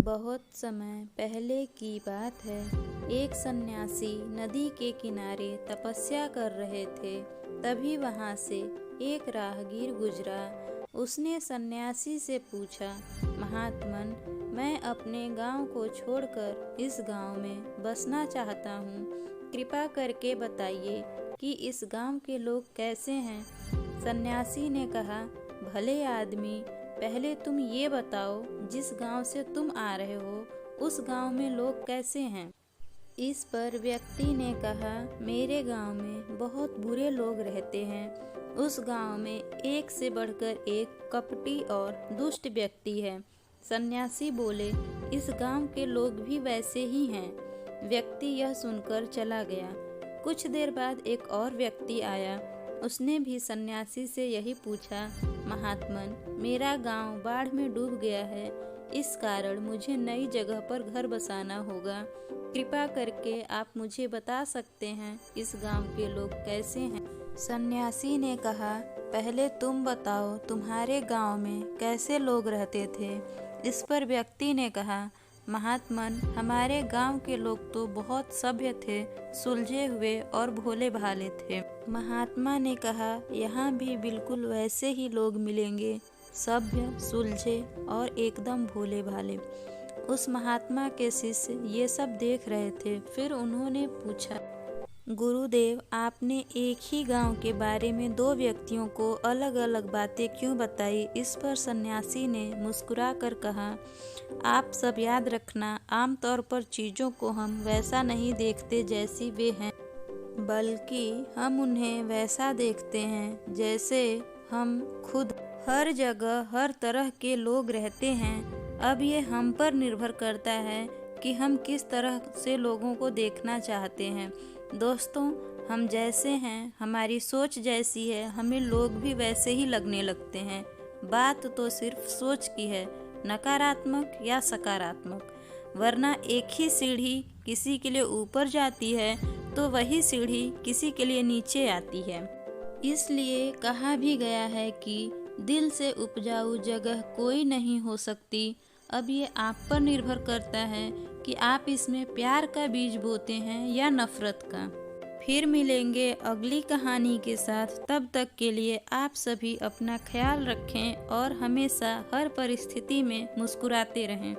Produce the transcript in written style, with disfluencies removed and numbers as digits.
बहुत समय पहले की बात है। एक सन्यासी नदी के किनारे तपस्या कर रहे थे। तभी वहां से एक राहगीर गुजरा। उसने सन्यासी से पूछा, महात्मन, मैं अपने गांव को छोड़कर इस गांव में बसना चाहता हूँ। कृपा करके बताइए कि इस गांव के लोग कैसे हैं। सन्यासी ने कहा, भले आदमी, पहले तुम ये बताओ, जिस गांव से तुम आ रहे हो उस गांव में लोग कैसे हैं। इस पर व्यक्ति ने कहा, मेरे गांव में बहुत बुरे लोग रहते हैं। उस गांव में एक से बढ़कर एक कपटी और दुष्ट व्यक्ति है। सन्यासी बोले, इस गांव के लोग भी वैसे ही हैं। व्यक्ति यह सुनकर चला गया। कुछ देर बाद एक और व्यक्ति आया। उसने भी सन्यासी से यही पूछा, महात्मन, मेरा गांव बाढ़ में डूब गया है। इस कारण मुझे नई जगह पर घर बसाना होगा। कृपा करके आप मुझे बता सकते हैं इस गांव के लोग कैसे हैं। सन्यासी ने कहा, पहले तुम बताओ, तुम्हारे गांव में कैसे लोग रहते थे। इस पर व्यक्ति ने कहा, महात्मन, हमारे गांव के लोग तो बहुत सभ्य थे, सुलझे हुए और भोले भाले थे। महात्मा ने कहा, यहाँ भी बिल्कुल वैसे ही लोग मिलेंगे, सभ्य, सुलझे और एकदम भोले भाले। उस महात्मा के शिष्य ये सब देख रहे थे। फिर उन्होंने पूछा, गुरुदेव, आपने एक ही गांव के बारे में दो व्यक्तियों को अलग अलग बातें क्यों बताई। इस पर सन्यासी ने मुस्कुरा कर कहा, आप सब याद रखना, आमतौर पर चीज़ों को हम वैसा नहीं देखते जैसी वे हैं, बल्कि हम उन्हें वैसा देखते हैं जैसे हम खुद। हर जगह हर तरह के लोग रहते हैं। अब ये हम पर निर्भर करता है कि हम किस तरह से लोगों को देखना चाहते हैं। दोस्तों, हम जैसे हैं, हमारी सोच जैसी है, हमें लोग भी वैसे ही लगने लगते हैं। बात तो सिर्फ सोच की है, नकारात्मक या सकारात्मक। वरना एक ही सीढ़ी किसी के लिए ऊपर जाती है तो वही सीढ़ी किसी के लिए नीचे आती है। इसलिए कहा भी गया है कि दिल से उपजाऊ जगह कोई नहीं हो सकती। अब ये आप पर निर्भर करता है कि आप इसमें प्यार का बीज बोते हैं या नफरत का। फिर मिलेंगे अगली कहानी के साथ। तब तक के लिए आप सभी अपना ख्याल रखें और हमेशा हर परिस्थिति में मुस्कुराते रहें।